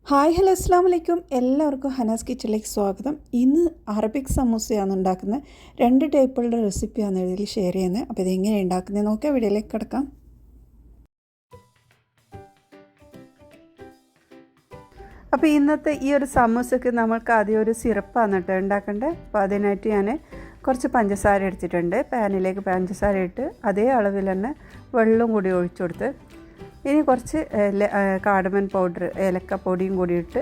Hi hello അസ്സാം വലൈക്കും. എല്ലാവർക്കും ഹനാസ് കിച്ചണിലേക്ക് സ്വാഗതം. ഇന്ന് അറബിക് സമൂസയാണ് ഉണ്ടാക്കുന്നത്. 2 ടൈപ്പുകളുടെ റെസിപ്പിയാണ് ഇതിൽ ഷെയർ ചെയ്യുന്നത്. അപ്പോൾ ഇതെങ്ങനെ ഉണ്ടാക്കുന്നത് നോക്കാം. വീഡിയോയിലേക്ക് കിടക്കാം. അപ്പോൾ ഇന്നത്തെ ഈ ഒരു സമൂസയ്ക്ക് നമ്മൾക്ക് ആദ്യം ഒരു സിറപ്പാണ് കേട്ടോ ഉണ്ടാക്കേണ്ടത്. അപ്പോൾ അതിനായിട്ട് ഞാൻ കുറച്ച് പഞ്ചസാര എടുത്തിട്ടുണ്ട്. പാനിലേക്ക് പഞ്ചസാര ഇട്ട് അതേ അളവിൽ തന്നെ വെള്ളം കൂടി ഒഴിച്ചു കൊടുത്ത് ഇനി കുറച്ച് കാർഡമൻ പൗഡർ ഏലക്കപ്പൊടിയും കൂടി ഇട്ട്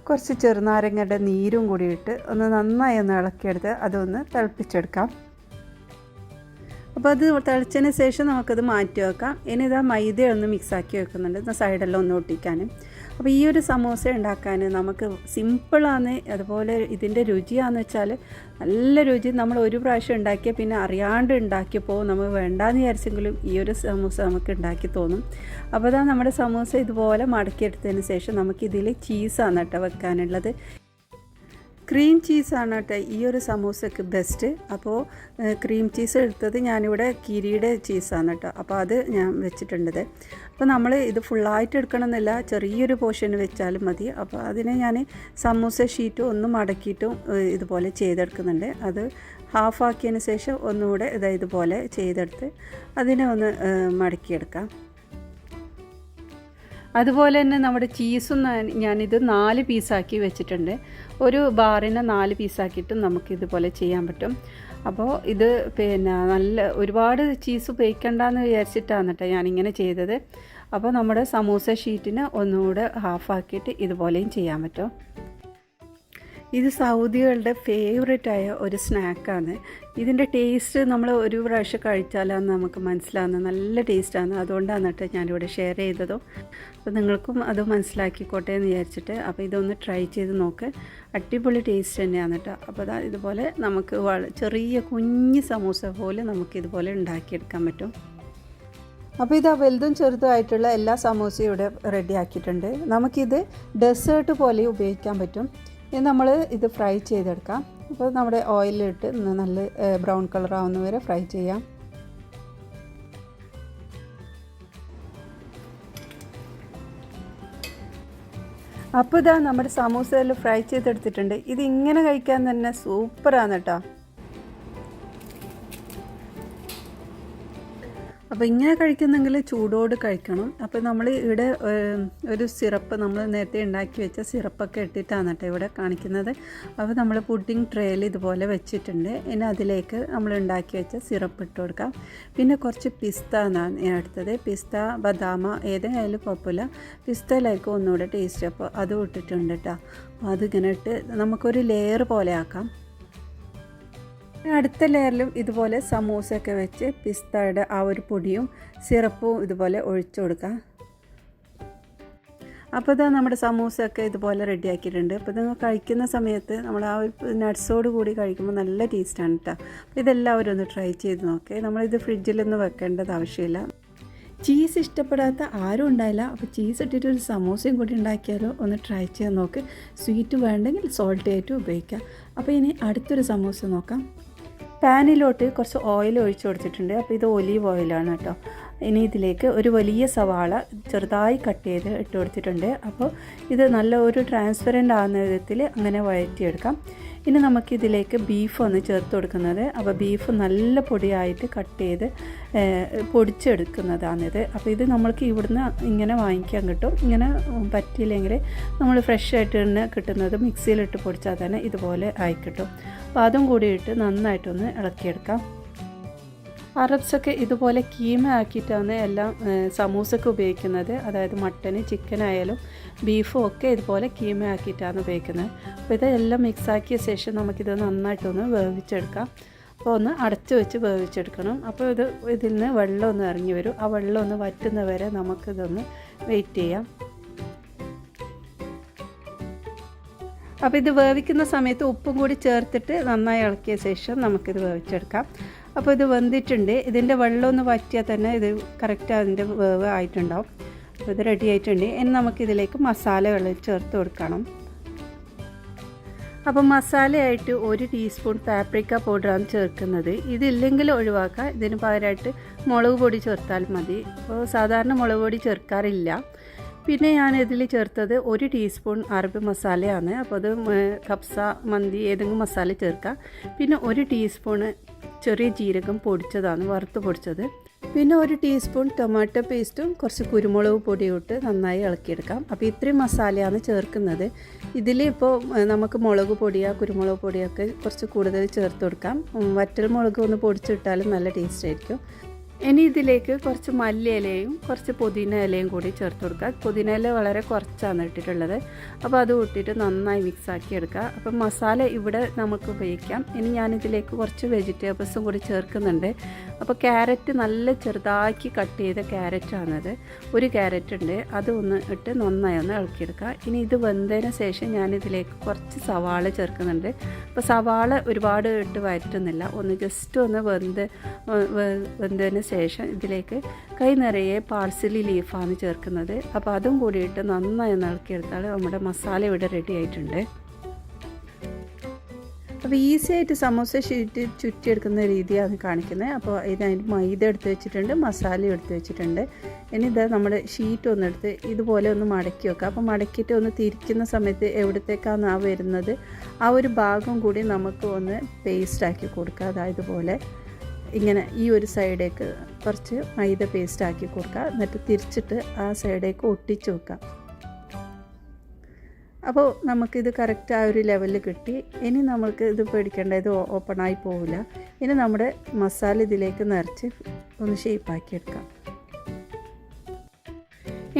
കുറച്ച് ചെറുനാരങ്ങയുടെ നീരും കൂടി ഇട്ട് ഒന്ന് നന്നായി ഇളക്കിയെടുത്ത് അതൊന്ന് തിളപ്പിച്ചെടുക്കാം. അപ്പോൾ അത് തിളച്ചതിന് ശേഷം നമുക്കത് മാറ്റി വെക്കാം. ഇനി ഇതാ മൈദ ഒന്ന് മിക്സാക്കി വെക്കുന്നുണ്ട് സൈഡെല്ലാം ഒന്ന് ഒട്ടിക്കാനും. അപ്പോൾ ഈ ഒരു സമോസ ഉണ്ടാക്കാൻ നമുക്ക് സിമ്പിളാണ്. അതുപോലെ ഇതിൻ്റെ രുചിയാണെന്ന് വെച്ചാൽ നല്ല രുചി. നമ്മൾ ഒരു പ്രാവശ്യം ഉണ്ടാക്കിയാൽ പിന്നെ അറിയാണ്ട് ഉണ്ടാക്കിയപ്പോൾ നമ്മൾ വേണ്ടാന്ന് വിചാരിച്ചെങ്കിലും ഈ ഒരു സമൂസ നമുക്ക് ഉണ്ടാക്കി തോന്നും. അപ്പോൾ അതാ നമ്മുടെ സമൂസ ഇതുപോലെ മടക്കിയെടുത്തതിന് ശേഷം നമുക്കിതിൽ ചീസാണ് കേട്ടോ വെക്കാനുള്ളത്. ക്രീം ചീസാണ് കേട്ടോ ഈ ഒരു സമൂസയ്ക്ക് ബെസ്റ്റ്. അപ്പോൾ ക്രീം ചീസ് എടുത്തത് ഞാനിവിടെ കിരിയുടെ ചീസാണ് കേട്ടോ. അപ്പോൾ അത് ഞാൻ വെച്ചിട്ടുണ്ടത്. അപ്പോൾ നമ്മൾ ഇത് ഫുള്ളായിട്ട് എടുക്കണമെന്നില്ല, ചെറിയൊരു പോർഷൻ വെച്ചാലും മതി. അപ്പോൾ അതിനെ ഞാൻ സമൂസ ഷീറ്റും ഒന്ന് മടക്കിയിട്ടും ഇതുപോലെ ചെയ്തെടുക്കുന്നുണ്ട്. അത് ഹാഫാക്കിയതിന് ശേഷം ഒന്നുകൂടെ ഇതുപോലെ ചെയ്തെടുത്ത് അതിനെ ഒന്ന് മടക്കിയെടുക്കാം. അതുപോലെ തന്നെ നമ്മുടെ ചീസും ഞാനിത് 4 പീസാക്കി വെച്ചിട്ടുണ്ട്. ഒരു ബാറിനെ 4 പീസാക്കിയിട്ടും നമുക്കിതുപോലെ ചെയ്യാൻ പറ്റും. അപ്പോൾ ഇത് നല്ല ഒരുപാട് ചീസ് ഉപയോഗിക്കേണ്ടെന്ന് വിചാരിച്ചിട്ടാണ് കേട്ടോ ഞാനിങ്ങനെ ചെയ്തത്. അപ്പോൾ നമ്മുടെ സമൂസ ഷീറ്റിന് ഒന്നുകൂടെ ഹാഫാക്കിയിട്ട് ഇതുപോലെയും ചെയ്യാൻ പറ്റും. ഇത് സൗദികളുടെ ഫേവറേറ്റായ ഒരു സ്നാക്കാണ്. ഇതിൻ്റെ ടേസ്റ്റ് നമ്മൾ ഒരു പ്രാവശ്യം കഴിച്ചാലാണ് നമുക്ക് മനസ്സിലാകുന്നത്. നല്ല ടേസ്റ്റാണ്. അതുകൊണ്ടാണ് കേട്ടോ ഞാനിവിടെ ഷെയർ ചെയ്തതും. അപ്പോൾ നിങ്ങൾക്കും അത് മനസ്സിലാക്കിക്കോട്ടെ എന്ന് വിചാരിച്ചിട്ട് അപ്പോൾ ഇതൊന്ന് ട്രൈ ചെയ്ത് നോക്ക്. അടിപൊളി ടേസ്റ്റ് തന്നെയാണ് കേട്ടോ. അപ്പോൾ ഇതുപോലെ നമുക്ക് ചെറിയ കുഞ്ഞ് സമൂസ പോലെ നമുക്കിതുപോലെ ഉണ്ടാക്കിയെടുക്കാൻ പറ്റും. അപ്പോൾ ഇത് വലുതും ചെറുതുമായിട്ടുള്ള എല്ലാ സമൂസയും ഇവിടെ റെഡി ആക്കിയിട്ടുണ്ട്. നമുക്കിത് ഡെസേർട്ട് പോലെ ഉപയോഗിക്കാൻ പറ്റും. ഇനി നമ്മൾ ഇത് ഫ്രൈ ചെയ്തെടുക്കാം. അപ്പോൾ നമ്മുടെ ഓയിലിട്ട് നല്ല ബ്രൗൺ കളർ ആവുന്ന വരെ ഫ്രൈ ചെയ്യാം. അപ്പോൾ ഇതാ നമ്മുടെ സമൂസയിൽ ഫ്രൈ ചെയ്തെടുത്തിട്ടുണ്ട്. ഇത് ഇങ്ങനെ കഴിക്കാൻ തന്നെ സൂപ്പറാണ് കേട്ടോ. അപ്പോൾ ഇങ്ങനെ കഴിക്കുന്നെങ്കിൽ ചൂടോട് കഴിക്കണം. അപ്പോൾ നമ്മൾ ഇവിടെ ഒരു സിറപ്പ് നമ്മൾ നേരത്തെ ഉണ്ടാക്കി വെച്ച സിറപ്പൊക്കെ ഇട്ടിട്ടാണ് കേട്ടോ ഇവിടെ കാണിക്കുന്നത്. അപ്പോൾ നമ്മൾ പുഡിംഗ് ട്രേയിൽ ഇതുപോലെ വെച്ചിട്ടുണ്ട്. ഇനി അതിലേക്ക് നമ്മൾ ഉണ്ടാക്കി വെച്ച സിറപ്പ് ഇട്ട് കൊടുക്കാം. പിന്നെ കുറച്ച് പിസ്ത എന്നാണ് ഞാൻ എടുത്തത്. പിസ്ത ബദാമ ഏതായാലും കുഴപ്പമില്ല. പിസ്തയിലേക്ക് ഒന്നുകൂടെ ടേസ്റ്റ്. അപ്പോൾ അതും ഇട്ടിട്ടുണ്ട് കേട്ടോ. അപ്പോൾ അതിങ്ങനെ ഇട്ട് നമുക്കൊരു ലെയർ പോലെ ആക്കാം. അടുത്ത ലെയറിലും ഇതുപോലെ സമൂസയൊക്കെ വെച്ച് പിസ്തയുടെ ആ ഒരു പൊടിയും സിറപ്പും ഇതുപോലെ ഒഴിച്ചു കൊടുക്കാം. അപ്പോൾ ഇതാ നമ്മുടെ സമൂസയൊക്കെ ഇതുപോലെ റെഡിയാക്കിയിട്ടുണ്ട്. അപ്പോൾ നിങ്ങൾ കഴിക്കുന്ന സമയത്ത് നമ്മൾ ആ ഒരു നട്ട്സോട് കൂടി കഴിക്കുമ്പോൾ നല്ല ടേസ്റ്റാണ് കേട്ടോ. അപ്പോൾ ഇതെല്ലാവരും ഒന്ന് ട്രൈ ചെയ്ത് നോക്കേ. നമ്മളിത് ഫ്രിഡ്ജിലൊന്നും വെക്കേണ്ടത് ആവശ്യമില്ല. ചീസ് ഇഷ്ടപ്പെടാത്ത ആരും ഉണ്ടായില്ല. അപ്പോൾ ചീസ് ഇട്ടിട്ട് ഒരു സമൂസയും കൂടി ഉണ്ടാക്കിയാലോ ഒന്ന് ട്രൈ ചെയ്ത് നോക്ക്. സ്വീറ്റ് വേണ്ടെങ്കിൽ സോൾട്ട് ആയിട്ടും ഉപയോഗിക്കാം. അപ്പോൾ ഇനി അടുത്തൊരു സമൂസ നോക്കാം. പാനിലോട്ട് കുറച്ച് ഓയിൽ ഒഴിച്ച് കൊടുത്തിട്ടുണ്ട്. അപ്പോൾ ഇത് ഒലീവ് ഓയിലാണ് കേട്ടോ. ഇനി ഇതിലേക്ക് ഒരു വലിയ സവാള ചെറുതായി കട്ട് ചെയ്ത് ഇട്ട് കൊടുത്തിട്ടുണ്ട്. അപ്പോൾ ഇത് നല്ല ഒരു ട്രാൻസ്പെറൻ്റ് ആകുന്ന വിധത്തിൽ അങ്ങനെ വഴറ്റിയെടുക്കാം. ഇനി നമുക്കിതിലേക്ക് ബീഫ് ഒന്ന് ചേർത്ത് കൊടുക്കുന്നത്. അപ്പോൾ ബീഫ് നല്ല പൊടിയായിട്ട് കട്ട് ചെയ്ത് പൊടിച്ചെടുക്കുന്നതാണിത്. അപ്പോൾ ഇത് നമ്മൾക്ക് ഇവിടുന്ന് ഇങ്ങനെ വാങ്ങിക്കാൻ കിട്ടും. ഇങ്ങനെ പറ്റിയില്ലെങ്കിൽ നമ്മൾ ഫ്രഷ് ആയിട്ട് തന്നെ കിട്ടുന്നത് മിക്സിയിലിട്ട് പൊടിച്ചാൽ തന്നെ ഇതുപോലെ ആയി കിട്ടും. അപ്പോൾ അതും കൂടി ഇട്ട് നന്നായിട്ടൊന്ന് ഇളക്കിയെടുക്കാം. അറബ്സൊക്കെ ഇതുപോലെ കീമ ആക്കിയിട്ടാണ് എല്ലാം സമൂസക്ക് ഉപയോഗിക്കുന്നത്. അതായത് മട്ടന് ചിക്കനായാലും ബീഫും ഒക്കെ ഇതുപോലെ കീമ ആക്കിയിട്ടാണ് ഉപയോഗിക്കുന്നത്. അപ്പോൾ ഇതെല്ലാം മിക്സാക്കിയ ശേഷം നമുക്കിത് നന്നായിട്ടൊന്ന് വേവിച്ചെടുക്കാം. അപ്പോൾ ഒന്ന് അടച്ച് വെച്ച് വേവിച്ചെടുക്കണം. അപ്പോൾ ഇതിൽ നിന്ന് വെള്ളം ഒന്ന് ഇറങ്ങി വരും. ആ വെള്ളം ഒന്ന് വറ്റുന്ന വരെ നമുക്കിതൊന്ന് വെയിറ്റ് ചെയ്യാം. അപ്പോൾ ഇത് വേവിക്കുന്ന സമയത്ത് ഉപ്പും കൂടി ചേർത്തിട്ട് നന്നായി ഇളക്കിയ ശേഷം നമുക്കിത് വേവിച്ചെടുക്കാം. അപ്പോൾ ഇത് വെന്തിട്ടുണ്ട്. ഇതിൻ്റെ വെള്ളം ഒന്ന് വറ്റിയാൽ തന്നെ ഇത് കറക്റ്റ് അതിൻ്റെ വേവ് ആയിട്ടുണ്ടാവും. അപ്പോൾ ഇത് റെഡി ആയിട്ടുണ്ട്. ഇനി നമുക്കിതിലേക്ക് മസാലകൾ ചേർത്ത് കൊടുക്കണം. അപ്പോൾ മസാലയായിട്ട് 1 ടീസ്പൂൺ പാപ്രിക്ക പൗഡറാണ് ചേർക്കുന്നത്. ഇതില്ലെങ്കിൽ ഒഴിവാക്കാം. ഇതിന് പകരമായിട്ട് മുളക് പൊടി ചേർത്താൽ മതി. അപ്പോൾ സാധാരണ മുളക് പൊടി ചേർക്കാറില്ല. പിന്നെ ഞാൻ ഇതിൽ ചേർത്തത് 1 ടീസ്പൂൺ അറബി മസാലയാണ്. അപ്പോൾ അത് കബ്സ മന്തി ഏതെങ്കിലും മസാല ചേർക്കാം. പിന്നെ 1 ടീസ്പൂണ് ചെറിയ ജീരകം പൊടിച്ചതാണ്, വറുത്ത് പൊടിച്ചത്. പിന്നെ 1 ടീസ്പൂൺ ടൊമാറ്റോ പേസ്റ്റും കുറച്ച് കുരുമുളക് പൊടിയും ഇട്ട് നന്നായി ഇളക്കിയെടുക്കാം. അപ്പോൾ ഇത്രയും മസാലയാണ് ചേർക്കുന്നത്. ഇതിൽ ഇപ്പോൾ നമുക്ക് മുളക് പൊടിയോ കുരുമുളക് പൊടിയൊക്കെ കുറച്ച് കൂടുതൽ ചേർത്ത് കൊടുക്കാം. വറ്റൽ മുളക് ഒന്ന് പൊടിച്ചിട്ടാലും നല്ല ടേസ്റ്റ് ആയിരിക്കും. ഇനി ഇതിലേക്ക് കുറച്ച് മല്ലിയിലയും കുറച്ച് പുതിന ഇലയും കൂടി ചേർത്ത് കൊടുക്കുക. പുതിന ഇല വളരെ കുറച്ചാണ് ഇട്ടിട്ടുള്ളത്. അപ്പോൾ അത് ഇട്ടിട്ട് നന്നായി മിക്സാക്കി എടുക്കുക. അപ്പം മസാല ഇവിടെ നമുക്ക് ഉപയോഗിക്കാം. ഇനി ഞാനിതിലേക്ക് കുറച്ച് വെജിറ്റബിൾസും കൂടി ചേർക്കുന്നുണ്ട്. അപ്പോൾ ക്യാരറ്റ് നല്ല ചെറുതാക്കി കട്ട് ചെയ്ത ക്യാരറ്റാണത്. 1 ക്യാരറ്റ് ഉണ്ട്, അത് ഒന്ന് ഇട്ട് നന്നായി ഒന്ന് ഇളക്കിയെടുക്കുക. ഇനി ഇത് വെന്തതിന് ശേഷം ഞാനിതിലേക്ക് കുറച്ച് സവാള ചേർക്കുന്നുണ്ട്. അപ്പോൾ സവാള ഒരുപാട് ഇട്ട് വഴറ്റുന്നില്ല, ഒന്ന് ജസ്റ്റ് ഒന്ന് വെന്തതിന് ശേഷം ഇതിലേക്ക് കൈ നിറയെ പാഴ്സലി ലീഫാണ് ചേർക്കുന്നത്. അപ്പോൾ അതും കൂടിയിട്ട് നന്നായി ഇളക്കിയെടുത്താൽ നമ്മുടെ മസാല ഇവിടെ റെഡി ആയിട്ടുണ്ട്. അപ്പോൾ ഈസി ആയിട്ട് സമോസ ഷീറ്റ് ചുറ്റിയെടുക്കുന്ന രീതിയാണ് കാണിക്കുന്നത്. അപ്പോൾ ഇതിനായിട്ട് മൈദ എടുത്ത് വെച്ചിട്ടുണ്ട്, മസാല എടുത്ത് വെച്ചിട്ടുണ്ട്. ഇനി ഇത് നമ്മുടെ ഷീറ്റ് ഒന്നെടുത്ത് ഇതുപോലെ ഒന്ന് മടക്കി വെക്കുക. അപ്പോൾ മടക്കിയിട്ട് ഒന്ന് തിരിക്കുന്ന സമയത്ത് എവിടത്തേക്കാണ് ആ വരുന്നത് ആ ഒരു ഭാഗം കൂടി നമുക്ക് ഒന്ന് പേസ്റ്റാക്കി കൊടുക്കുക. അതായത് പോലെ ഇങ്ങനെ ഈ ഒരു സൈഡേക്ക് കുറച്ച് മൈദ പേസ്റ്റാക്കി കൊടുക്കുക. എന്നിട്ട് തിരിച്ചിട്ട് ആ സൈഡേക്ക് ഒട്ടിച്ച് വെക്കുക. അപ്പോൾ നമുക്കിത് കറക്റ്റ് ആ ഒരു ലെവലിൽ കിട്ടി. ഇനി നമുക്ക് ഇത് പേടിക്കേണ്ട, ഇത് ഓപ്പണായി പോവില്ല. ഇനി നമ്മുടെ മസാല ഇതിലേക്ക് നിറച്ച് ഒന്ന് ഷേപ്പാക്കി എടുക്കാം.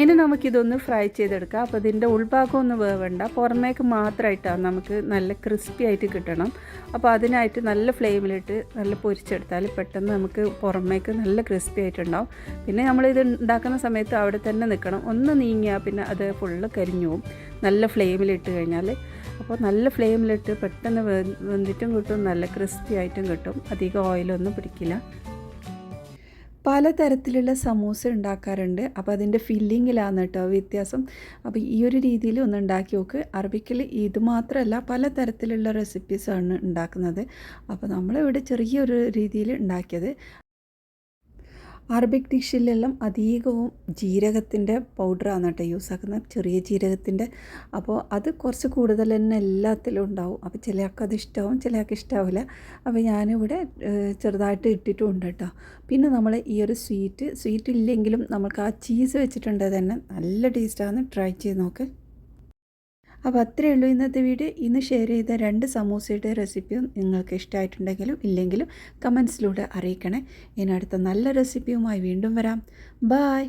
ഇനി നമുക്കിതൊന്ന് ഫ്രൈ ചെയ്തെടുക്കാം. അപ്പോൾ ഇതിൻ്റെ ഉൾഭാഗം ഒന്ന് വേവണ്ട, പുറമേക്ക് മാത്രമായിട്ടാണ് നമുക്ക് നല്ല ക്രിസ്പി ആയിട്ട് കിട്ടണം. അപ്പോൾ അതിനായിട്ട് നല്ല ഫ്ലെയിമിലിട്ട് നല്ല പൊരിച്ചെടുത്താൽ പെട്ടെന്ന് നമുക്ക് പുറമേക്ക് നല്ല ക്രിസ്പി ആയിട്ടുണ്ടാവും. പിന്നെ നമ്മളിത് ഉണ്ടാക്കുന്ന സമയത്ത് അവിടെ തന്നെ നിൽക്കണം. ഒന്ന് നീങ്ങിയാൽ പിന്നെ അത് ഫുള്ള് കരിഞ്ഞു പോകും നല്ല ഫ്ലെയിമിലിട്ട് കഴിഞ്ഞാൽ. അപ്പോൾ നല്ല ഫ്ലെയിമിലിട്ട് പെട്ടെന്ന് വെന്തിട്ടും കിട്ടും, നല്ല ക്രിസ്പി ആയിട്ടും കിട്ടും, അധികം ഓയിലൊന്നും പിടിക്കില്ല. പലതരത്തിലുള്ള സമൂസ ഉണ്ടാക്കാറുണ്ട്. അപ്പോൾ അതിൻ്റെ ഫില്ലിങ്ങിലാണ് കേട്ടോ വ്യത്യാസം. അപ്പോൾ ഈ ഒരു രീതിയിൽ ഒന്ന് ഉണ്ടാക്കി നോക്ക്. അറബിക്കിൽ ഇത് മാത്രമല്ല പലതരത്തിലുള്ള റെസിപ്പീസാണ് ഉണ്ടാക്കുന്നത്. അപ്പോൾ നമ്മളിവിടെ ചെറിയൊരു രീതിയിൽ ഉണ്ടാക്കിയത്. അറബിക് ഡിഷിലെല്ലാം അധികവും ജീരകത്തിൻ്റെ പൗഡറാണ് കേട്ടോ യൂസ് ആക്കുന്നത്, ചെറിയ ജീരകത്തിൻ്റെ. അപ്പോൾ അത് കുറച്ച് കൂടുതൽ തന്നെ എല്ലാത്തിലും ഉണ്ടാവും. അപ്പോൾ ചിലർക്ക് അത് ഇഷ്ടമാവും, ചിലർക്ക് ഇഷ്ടാവില്ല. അപ്പോൾ ഞാനിവിടെ ചെറുതായിട്ട് ഇട്ടിട്ടുമുണ്ട് കേട്ടോ. പിന്നെ നമ്മൾ ഈ ഒരു സ്വീറ്റ് ഇല്ലെങ്കിലും നമുക്ക് ആ ചീസ് വെച്ചിട്ടുണ്ട് തന്നെ നല്ല ടേസ്റ്റാണ്, ട്രൈ ചെയ്ത് നോക്ക്. അപ്പോൾ അത്രയേ ഉള്ളൂ ഇന്നത്തെ വീഡിയോ. ഇന്ന് ഷെയർ ചെയ്ത 2 സമൂസയുടെ റെസിപ്പിയും നിങ്ങൾക്ക് ഇഷ്ടമായിട്ടുണ്ടെങ്കിലും ഇല്ലെങ്കിലും കമൻസിലൂടെ അറിയിക്കണേ. ഇനി അടുത്ത നല്ല റെസിപ്പിയുമായി വീണ്ടും വരാം. ബായ്.